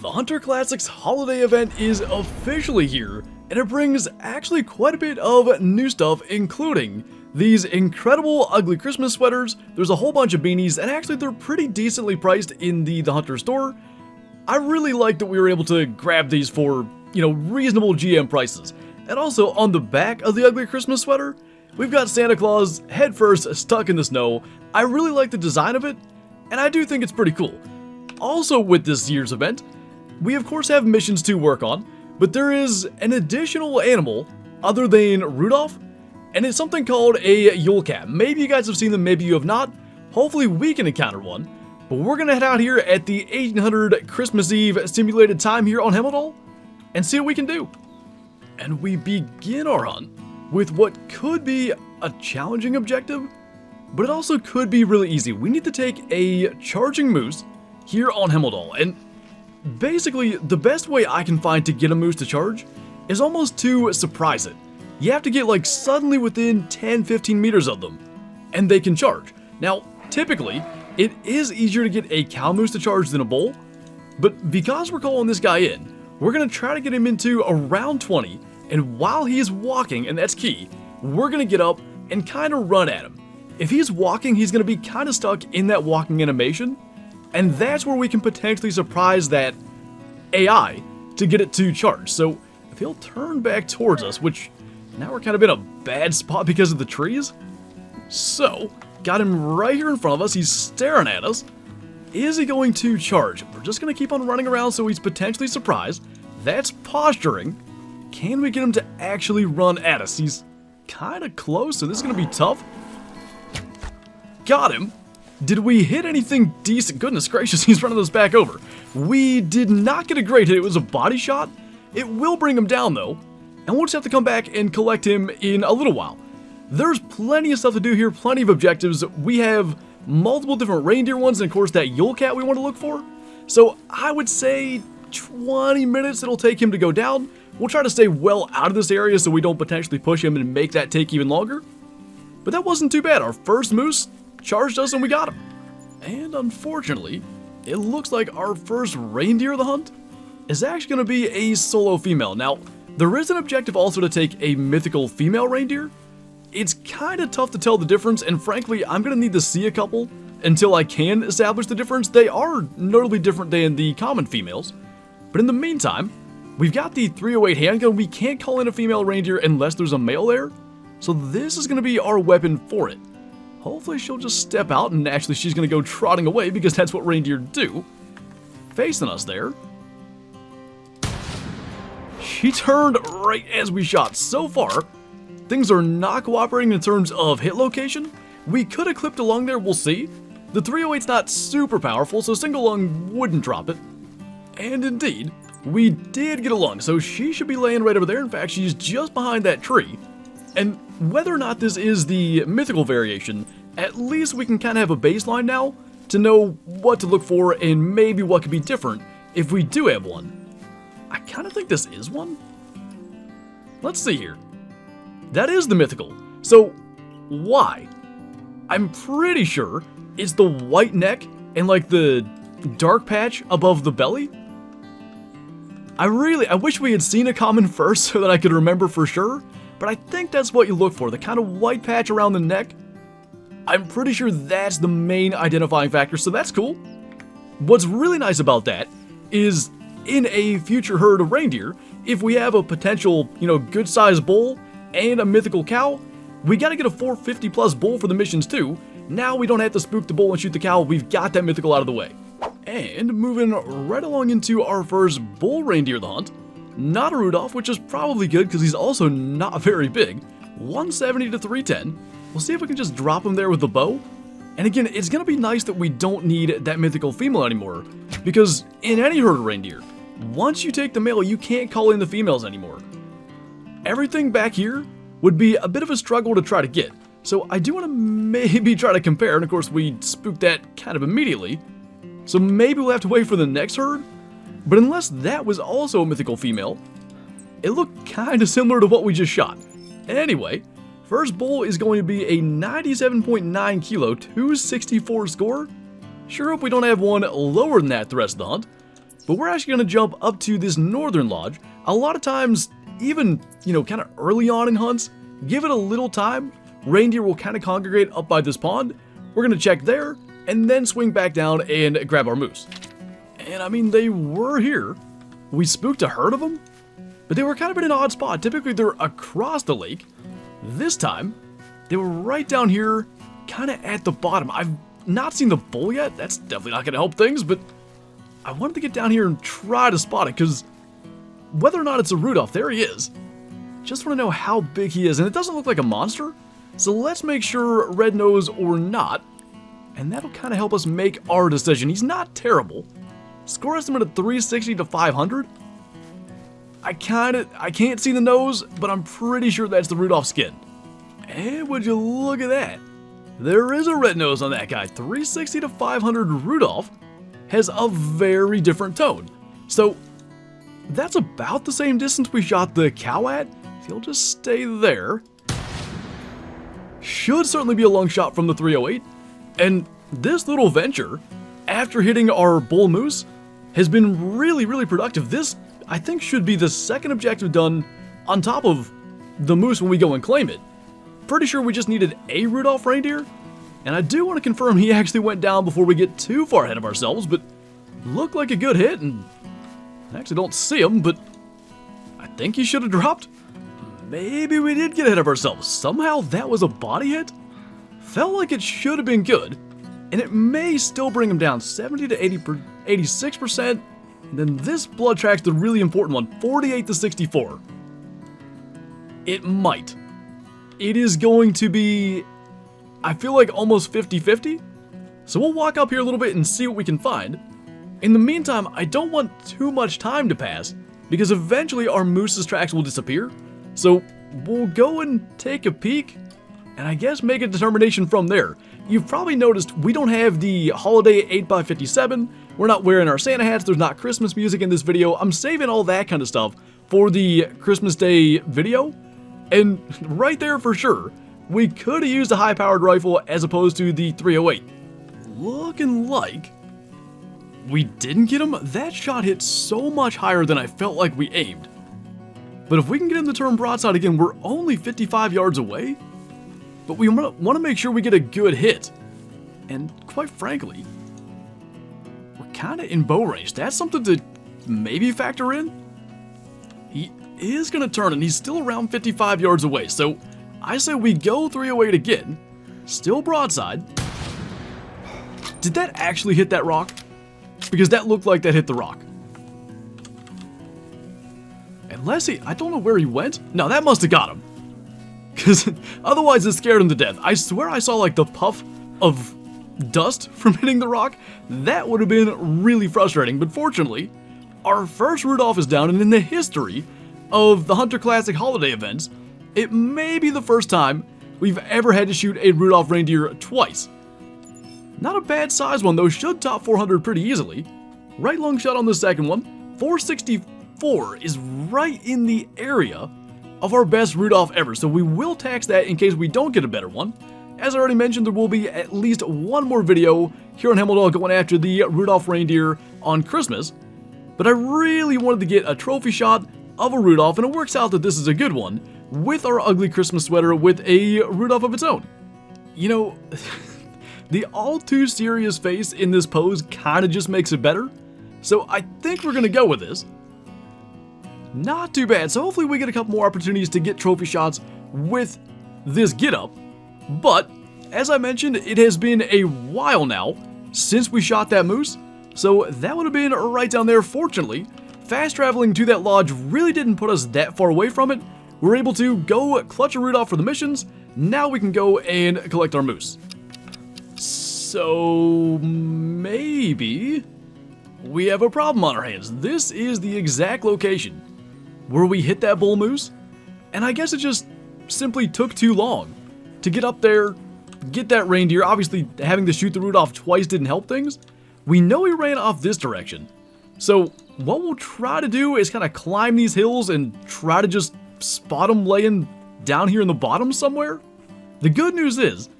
The Hunter Classics holiday event is officially here, and it brings actually quite a bit of new stuff, including these incredible ugly Christmas sweaters. There's a whole bunch of beanies, and actually they're pretty decently priced in the Hunter store. I really like that we were able to grab these for, reasonable GM prices. And also on the back of the ugly Christmas sweater, we've got Santa Claus head first stuck in the snow. I really like the design of it, and I do think it's pretty cool. Also with this year's event, we of course have missions to work on, but there is an additional animal other than Rudolph, and it's something called a Yule cat. Maybe you guys have seen them, maybe you have not. Hopefully we can encounter one, but we're gonna head out here at the 1800 Christmas Eve simulated time here on Hemmeldal and see what we can do. And we begin our hunt with what could be a challenging objective, but it also could be really easy. We need to take a charging moose here on Hemmeldal, and basically the best way I can find to get a moose to charge is almost to surprise it. You have to get like suddenly within 10-15 meters of them, and they can charge. Now, typically, it is easier to get a cow moose to charge than a bull, but because we're calling this guy in, we're gonna try to get him into around 20, and while he is walking, and that's key, we're gonna get up and kind of run at him. If he's walking, he's gonna be kind of stuck in that walking animation, and that's where we can potentially surprise that AI to get it to charge. So if he'll turn back towards us, which now we're kind of in a bad spot because of the trees. So, got him right here in front of us, he's staring at us. Is he going to charge? We're just gonna keep on running around so he's potentially surprised. That's posturing. Can we get him to actually run at us? He's kind of close, so this is gonna be tough. Got him. Did we hit anything decent? Goodness gracious, he's running us back over. We did not get a great hit. It was a body shot. It will bring him down though, and we'll just have to come back and collect him in a little while. There's plenty of stuff to do here, plenty of objectives. We have multiple different reindeer ones, and of course that Yule cat we want to look for. So I would say 20 minutes it'll take him to go down. We'll try to stay well out of this area so we don't potentially push him and make that take even longer. But that wasn't too bad. Our first moose charged us and we got him. And unfortunately, it looks like our first reindeer of the hunt is actually going to be a solo female. Now, there is an objective also to take a mythical female reindeer. It's kind of tough to tell the difference, and frankly, I'm going to need to see a couple until I can establish the difference. They are notably different than the common females. But in the meantime, we've got the 308 handgun. We can't call in a female reindeer unless there's a male there. So this is going to be our weapon for it. Hopefully she'll just step out, and actually she's going to go trotting away because that's what reindeer do. Facing us there. She turned right as we shot. So far, things are not cooperating in terms of hit location. We could have clipped along there, we'll see. The 308's not super powerful, so single lung wouldn't drop it. And indeed, we did get along, so she should be laying right over there. In fact, she's just behind that tree. And whether or not this is the mythical variation, at least we can kind of have a baseline now to know what to look for and maybe what could be different if we do have one. I kind of think this is one. Let's see here. That is the mythical. So, why? I'm pretty sure it's the white neck and like the dark patch above the belly. I wish we had seen a common first so that I could remember for sure. But I think that's what you look for, the kind of white patch around the neck. I'm pretty sure that's the main identifying factor, so that's cool. What's really nice about that is in a future herd of reindeer, if we have a potential, good-sized bull and a mythical cow, we gotta get a 450 plus bull for the missions too. Now we don't have to spook the bull and shoot the cow, we've got that mythical out of the way. And moving right along into our first bull reindeer of the hunt. Not a Rudolph, which is probably good because he's also not very big. 170 to 310. We'll see if we can just drop him there with the bow. And again, it's going to be nice that we don't need that mythical female anymore, because in any herd of reindeer, once you take the male, you can't call in the females anymore. Everything back here would be a bit of a struggle to try to get. So I do want to maybe try to compare, and of course we spooked that kind of immediately. So maybe we'll have to wait for the next herd. But unless that was also a mythical female, it looked kind of similar to what we just shot. Anyway, first bull is going to be a 97.9 kilo, 264 score. Sure hope we don't have one lower than that the rest of the hunt. but we're actually going to jump up to this northern lodge. A lot of times, even, kind of early on in hunts, give it a little time, reindeer will kind of congregate up by this pond. We're going to check there, and then swing back down and grab our moose. And I mean, they were here. We spooked a herd of them, but they were kind of in an odd spot. Typically, they're across the lake. This time, they were right down here, kind of at the bottom. I've not seen the bull yet. That's definitely not going to help things, but I wanted to get down here and try to spot it, because whether or not it's a Rudolph, there he is. Just want to know how big he is, and it doesn't look like a monster, so let's make sure red nose or not, and that'll kind of help us make our decision. He's not terrible. Score estimate of 360 to 500. I can't see the nose, but I'm pretty sure that's the Rudolph skin. And would you look at that? There is a red nose on that guy. 360 to 500 Rudolph has a very different tone. So that's about the same distance we shot the cow at. If he'll just stay there. Should certainly be a long shot from the 308. And this little venture, after hitting our bull moose, has been really, really productive. This, I think, should be the second objective done on top of the moose when we go and claim it. Pretty sure we just needed a Rudolph reindeer, and I do want to confirm he actually went down before we get too far ahead of ourselves, but looked like a good hit, and I actually don't see him, but I think he should have dropped. Maybe we did get ahead of ourselves. Somehow that was a body hit? Felt like it should have been good, and it may still bring him down 70 to 86%, and then this blood track's the really important one, 48 to 64. It might. It is going to be, I feel like, almost 50-50. So we'll walk up here a little bit and see what we can find. In the meantime, I don't want too much time to pass, because eventually our moose's tracks will disappear. So we'll go and take a peek, and I guess make a determination from there. You've probably noticed we don't have the holiday 8x57, we're not wearing our Santa hats, there's not Christmas music in this video. I'm saving all that kind of stuff for the Christmas Day video. And right there for sure, we could have used a high-powered rifle as opposed to the 308. Looking like we didn't get him. That shot hit so much higher than I felt like we aimed. But if we can get him to turn broadside again, we're only 55 yards away. But we want to make sure we get a good hit. And quite frankly, we're kind of in bow range. That's something to maybe factor in. He is going to turn, and he's still around 55 yards away, so I say we go 308 again, still broadside. Did that actually hit that rock? Because that looked like that hit the rock. Unless I don't know where he went. No, that must have got him. Because otherwise it scared him to death. I swear I saw like the puff of dust from hitting the rock. That would have been really frustrating, but fortunately, our first Rudolph is down, and in the history of the Hunter Classic holiday events, it may be the first time we've ever had to shoot a Rudolph reindeer twice. Not a bad size one though, should top 400 pretty easily. Right long shot on the second one. 464 is right in the area of our best Rudolph ever, so we will tax that in case we don't get a better one. As I already mentioned, there will be at least one more video here on Hemmeldal going after the Rudolph reindeer on Christmas, but I really wanted to get a trophy shot of a Rudolph, and it works out that this is a good one, with our ugly Christmas sweater with a Rudolph of its own. You know, the all too serious face in this pose kind of just makes it better, so I think we're going to go with this. Not too bad, so hopefully we get a couple more opportunities to get trophy shots with this getup, but as I mentioned, it has been a while now since we shot that moose, so that would have been right down there. Fortunately, fast traveling to that lodge really didn't put us that far away from it. We were able to go clutch a Rudolph for the missions. Now we can go and collect our moose. So maybe we have a problem on our hands. This is the exact location where we hit that bull moose, and I guess it just simply took too long to get up there, get that reindeer. Obviously, having to shoot the Rudolph twice didn't help things. We know he ran off this direction. So what we'll try to do is kind of climb these hills and try to just spot him laying down here in the bottom somewhere. The good news is,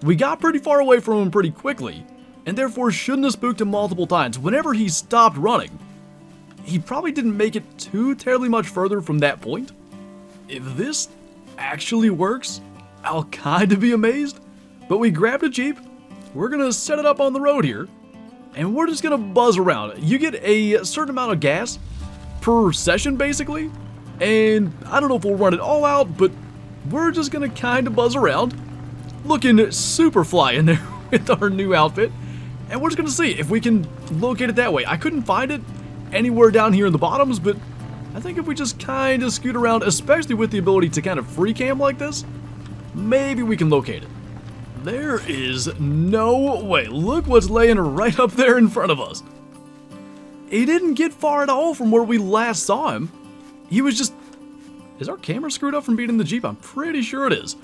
we got pretty far away from him pretty quickly, and therefore shouldn't have spooked him multiple times. Whenever he stopped running, he probably didn't make it too terribly much further from that point. If this actually works, I'll kind of be amazed. But we grabbed a Jeep, we're gonna set it up on the road here, and we're just gonna buzz around. You get a certain amount of gas per session, basically, and I don't know if we'll run it all out, but we're just gonna kind of buzz around, looking super fly in there with our new outfit, and we're just gonna see if we can locate it that way. I couldn't find it anywhere down here in the bottoms, but I think if we just kind of scoot around, especially with the ability to kind of free cam like this, maybe we can locate it. There is no way. Look what's laying right up there in front of us. He didn't get far at all from where we last saw him. He was just... Is our camera screwed up from being in the Jeep? I'm pretty sure it is.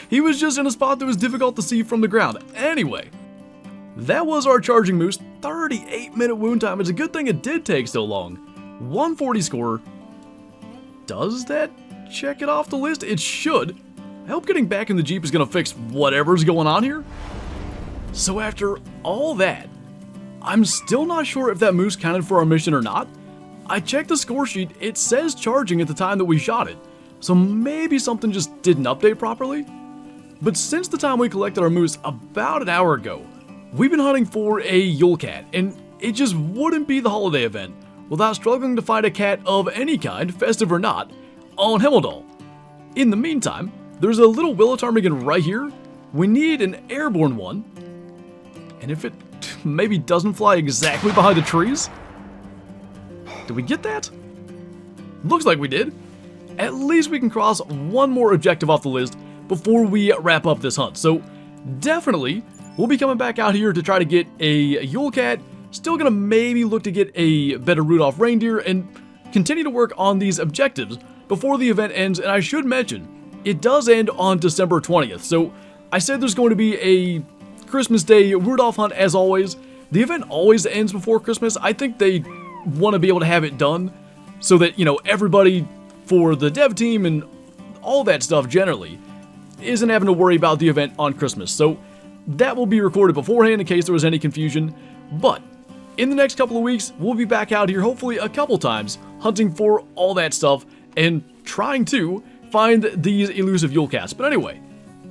He was just in a spot that was difficult to see from the ground. Anyway, that was our charging moose. 38-minute wound time. It's a good thing it did take so long. 140 score. Does that check it off the list? It should. I hope getting back in the Jeep is going to fix whatever's going on here. So after all that, I'm still not sure if that moose counted for our mission or not. I checked the score sheet, it says charging at the time that we shot it. So maybe something just didn't update properly. But since the time we collected our moose about an hour ago, we've been hunting for a Yule cat, and it just wouldn't be the holiday event without struggling to find a cat of any kind, festive or not, on Hemmeldal. In the meantime, there's a little willow ptarmigan right here. We need an airborne one. And if it maybe doesn't fly exactly behind the trees? Did we get that? Looks like we did. At least we can cross one more objective off the list before we wrap up this hunt. So definitely, we'll be coming back out here to try to get a Yule cat. Still gonna maybe look to get a better Rudolph reindeer and continue to work on these objectives before the event ends. And I should mention, it does end on December 20th. So I said there's going to be a Christmas Day Rudolph hunt as always. The event always ends before Christmas. I think they want to be able to have it done so that, you know, everybody for the dev team and all that stuff generally isn't having to worry about the event on Christmas. So that will be recorded beforehand in case there was any confusion. But in the next couple of weeks, we'll be back out here hopefully a couple times hunting for all that stuff and trying to find these elusive Yule cats. But anyway,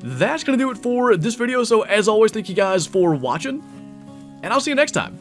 that's going to do it for this video. So as always, thank you guys for watching, and I'll see you next time.